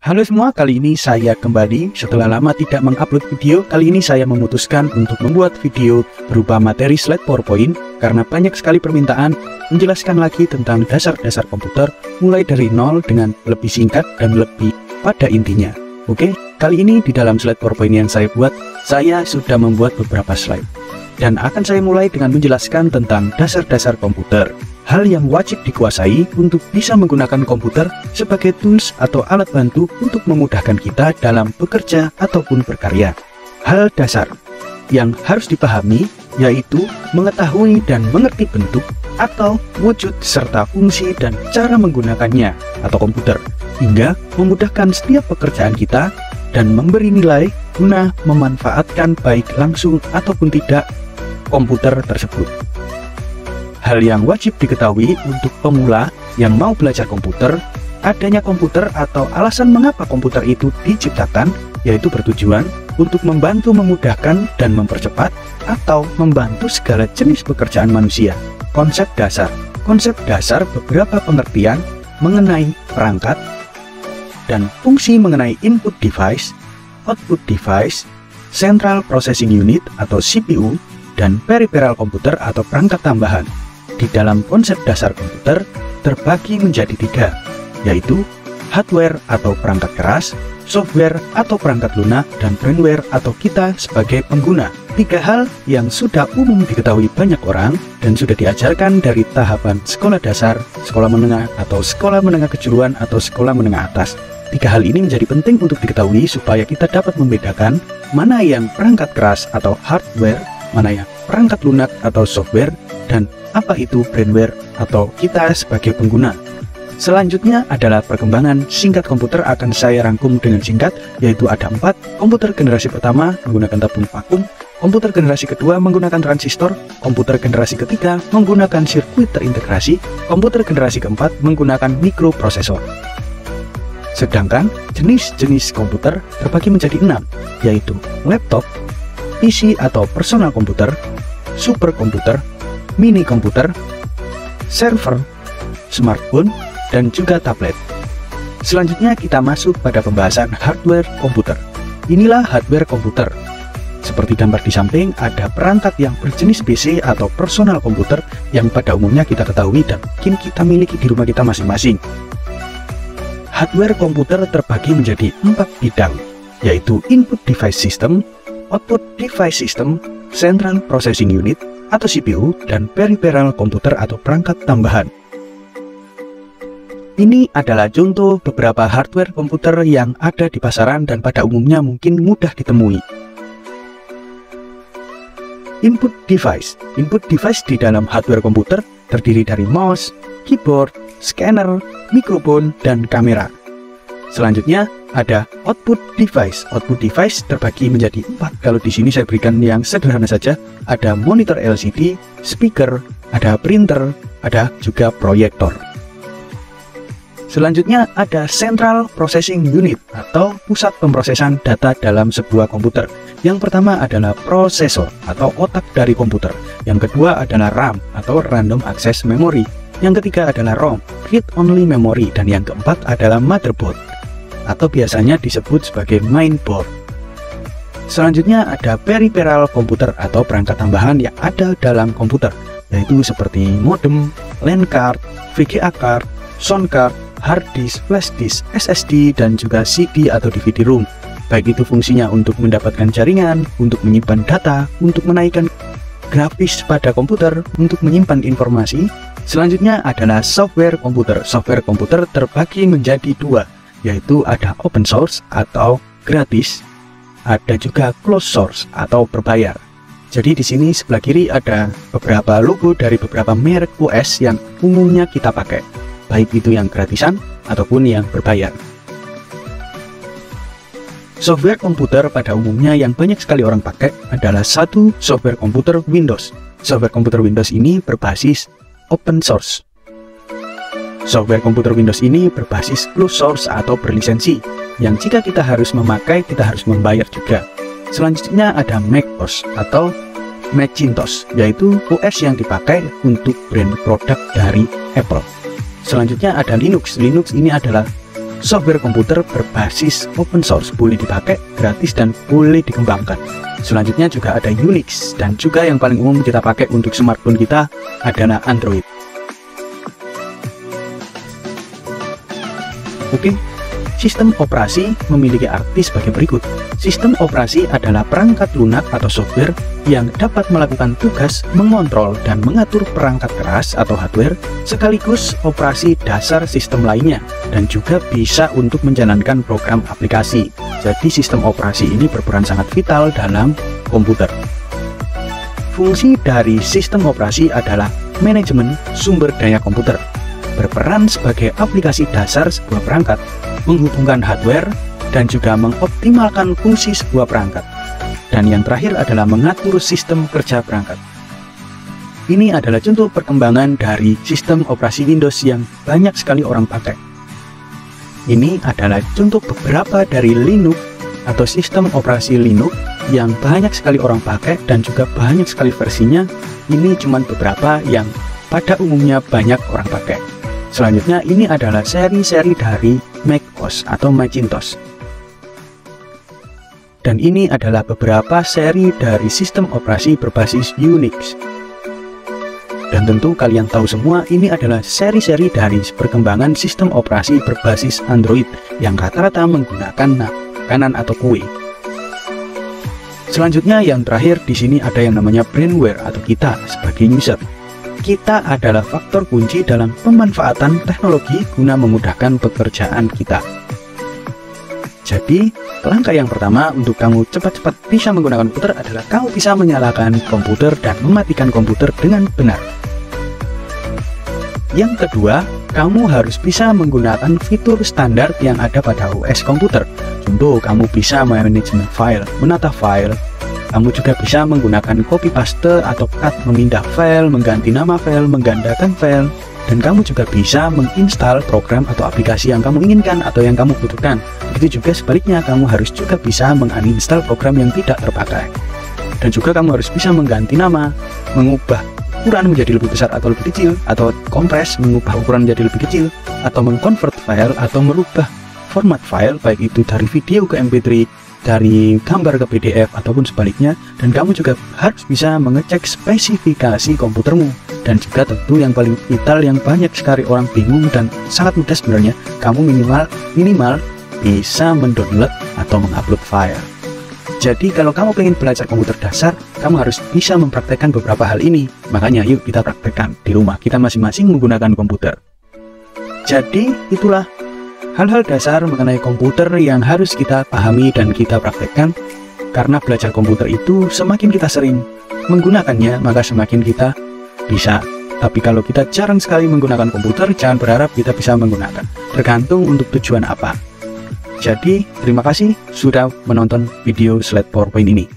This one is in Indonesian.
Halo semua, kali ini saya kembali setelah lama tidak mengupload video. Kali ini saya memutuskan untuk membuat video berupa materi slide PowerPoint karena banyak sekali permintaan menjelaskan lagi tentang dasar-dasar komputer mulai dari nol dengan lebih singkat dan lebih pada intinya. Oke, kali ini di dalam slide PowerPoint yang saya buat, saya sudah membuat beberapa slide dan akan saya mulai dengan menjelaskan tentang dasar-dasar komputer. Hal yang wajib dikuasai untuk bisa menggunakan komputer sebagai tools atau alat bantu untuk memudahkan kita dalam bekerja ataupun berkarya. Hal dasar yang harus dipahami yaitu mengetahui dan mengerti bentuk atau wujud serta fungsi dan cara menggunakannya atau komputer, hingga memudahkan setiap pekerjaan kita dan memberi nilai guna memanfaatkan baik langsung ataupun tidak komputer tersebut. Hal yang wajib diketahui untuk pemula yang mau belajar komputer, adanya komputer atau alasan mengapa komputer itu diciptakan, yaitu bertujuan untuk membantu memudahkan dan mempercepat atau membantu segala jenis pekerjaan manusia. Konsep dasar beberapa pengertian mengenai perangkat dan fungsi mengenai input device, output device, central processing unit atau CPU, dan peripheral komputer atau perangkat tambahan. Di dalam konsep dasar komputer terbagi menjadi tiga, yaitu hardware atau perangkat keras, software atau perangkat lunak, dan firmware atau kita sebagai pengguna. Tiga hal yang sudah umum diketahui banyak orang dan sudah diajarkan dari tahapan sekolah dasar, sekolah menengah, atau sekolah menengah kejuruan, atau sekolah menengah atas. Tiga hal ini menjadi penting untuk diketahui supaya kita dapat membedakan mana yang perangkat keras atau hardware, mana yang perangkat lunak atau software, dan apa itu firmware atau kita sebagai pengguna. Selanjutnya adalah perkembangan singkat komputer, akan saya rangkum dengan singkat, yaitu ada 4. Komputer generasi pertama menggunakan tabung vakum, komputer generasi kedua menggunakan transistor, komputer generasi ketiga menggunakan sirkuit terintegrasi, komputer generasi keempat menggunakan mikroprosesor. Sedangkan jenis-jenis komputer terbagi menjadi 6, yaitu laptop, PC atau personal komputer, superkomputer, mini komputer, server, smartphone, dan juga tablet. Selanjutnya kita masuk pada pembahasan hardware komputer. Inilah hardware komputer. Seperti gambar di samping, ada perangkat yang berjenis PC atau personal komputer yang pada umumnya kita ketahui dan mungkin kita miliki di rumah kita masing-masing. Hardware komputer terbagi menjadi 4 bidang, yaitu input device system, output device system, central processing unit atau CPU, dan peripheral komputer atau perangkat tambahan. Ini adalah contoh beberapa hardware komputer yang ada di pasaran dan pada umumnya mungkin mudah ditemui. Input device di dalam hardware komputer terdiri dari mouse, keyboard, scanner, mikrofon, dan kamera. Selanjutnya ada output device. Output device terbagi menjadi 4. Kalau di sini saya berikan yang sederhana saja, ada monitor LCD, speaker, ada printer, ada juga proyektor. Selanjutnya ada central processing unit atau pusat pemrosesan data dalam sebuah komputer. Yang pertama adalah prosesor atau otak dari komputer. Yang kedua adalah RAM atau random access memory. Yang ketiga adalah ROM, read only memory, dan yang keempat adalah motherboard atau biasanya disebut sebagai mainboard. Selanjutnya ada peripheral komputer atau perangkat tambahan yang ada dalam komputer, yaitu seperti modem, LAN card, VGA card, sound card, hard disk, flash disk, SSD, dan juga CD atau DVD ROM. Baik itu fungsinya untuk mendapatkan jaringan, untuk menyimpan data, untuk menaikkan grafis pada komputer, untuk menyimpan informasi. Selanjutnya adalah software komputer. Software komputer terbagi menjadi 2, yaitu ada open source atau gratis, ada juga closed source atau berbayar. Jadi di sini sebelah kiri ada beberapa logo dari beberapa merek OS yang umumnya kita pakai, baik itu yang gratisan ataupun yang berbayar. Software komputer pada umumnya yang banyak sekali orang pakai adalah satu, software komputer Windows. Software komputer Windows ini berbasis open source. Software komputer Windows ini berbasis closed source atau berlisensi, yang jika kita harus memakai, kita harus membayar juga. Selanjutnya ada macOS atau Macintosh, yaitu OS yang dipakai untuk brand produk dari Apple. Selanjutnya ada Linux. Linux ini adalah software komputer berbasis open source, boleh dipakai, gratis, dan boleh dikembangkan. Selanjutnya juga ada Unix, dan juga yang paling umum kita pakai untuk smartphone kita adalah Android. Oke, sistem operasi memiliki arti sebagai berikut. Sistem operasi adalah perangkat lunak atau software yang dapat melakukan tugas mengontrol dan mengatur perangkat keras atau hardware, sekaligus operasi dasar sistem lainnya, dan juga bisa untuk menjalankan program aplikasi. Jadi sistem operasi ini berperan sangat vital dalam komputer. Fungsi dari sistem operasi adalah manajemen sumber daya komputer, berperan sebagai aplikasi dasar sebuah perangkat, menghubungkan hardware, dan juga mengoptimalkan fungsi sebuah perangkat. Dan yang terakhir adalah mengatur sistem kerja perangkat. Ini adalah contoh perkembangan dari sistem operasi Windows yang banyak sekali orang pakai. Ini adalah contoh beberapa dari Linux atau sistem operasi Linux yang banyak sekali orang pakai dan juga banyak sekali versinya. Ini cuma beberapa yang pada umumnya banyak orang pakai. Selanjutnya ini adalah seri-seri dari macOS atau Macintosh. Dan ini adalah beberapa seri dari sistem operasi berbasis Unix. Dan tentu kalian tahu semua ini adalah seri-seri dari perkembangan sistem operasi berbasis Android yang rata-rata menggunakan kanan atau kue. Selanjutnya yang terakhir di sini ada yang namanya brainware atau kita sebagai user. Kita adalah faktor kunci dalam pemanfaatan teknologi guna memudahkan pekerjaan kita. Jadi, langkah yang pertama untuk kamu cepat-cepat bisa menggunakan komputer adalah kamu bisa menyalakan komputer dan mematikan komputer dengan benar. Yang kedua, kamu harus bisa menggunakan fitur standar yang ada pada OS komputer. Contoh, kamu bisa manajemen file, menata file. Kamu juga bisa menggunakan copy paste atau cut, memindah file, mengganti nama file, menggandakan file, dan kamu juga bisa menginstal program atau aplikasi yang kamu inginkan atau yang kamu butuhkan. Begitu juga sebaliknya, kamu harus juga bisa menginstal program yang tidak terpakai. Dan juga kamu harus bisa mengganti nama, mengubah ukuran menjadi lebih besar atau lebih kecil, atau kompres, mengubah ukuran menjadi lebih kecil, atau mengkonvert file, atau merubah format file, baik itu dari video ke MP3, dari gambar ke PDF ataupun sebaliknya. Dan kamu juga harus bisa mengecek spesifikasi komputermu. Dan juga tentu yang paling vital yang banyak sekali orang bingung dan sangat mudah sebenarnya, kamu minimal bisa mendownload atau mengupload file. Jadi kalau kamu pengen belajar komputer dasar, kamu harus bisa mempraktekkan beberapa hal ini. Makanya yuk kita praktekkan di rumah kita masing-masing menggunakan komputer. Jadi itulah hal-hal dasar mengenai komputer yang harus kita pahami dan kita praktekkan. Karena belajar komputer itu semakin kita sering menggunakannya, maka semakin kita bisa. Tapi kalau kita jarang sekali menggunakan komputer, jangan berharap kita bisa menggunakan. Tergantung untuk tujuan apa. Jadi, terima kasih sudah menonton video slide PowerPoint ini.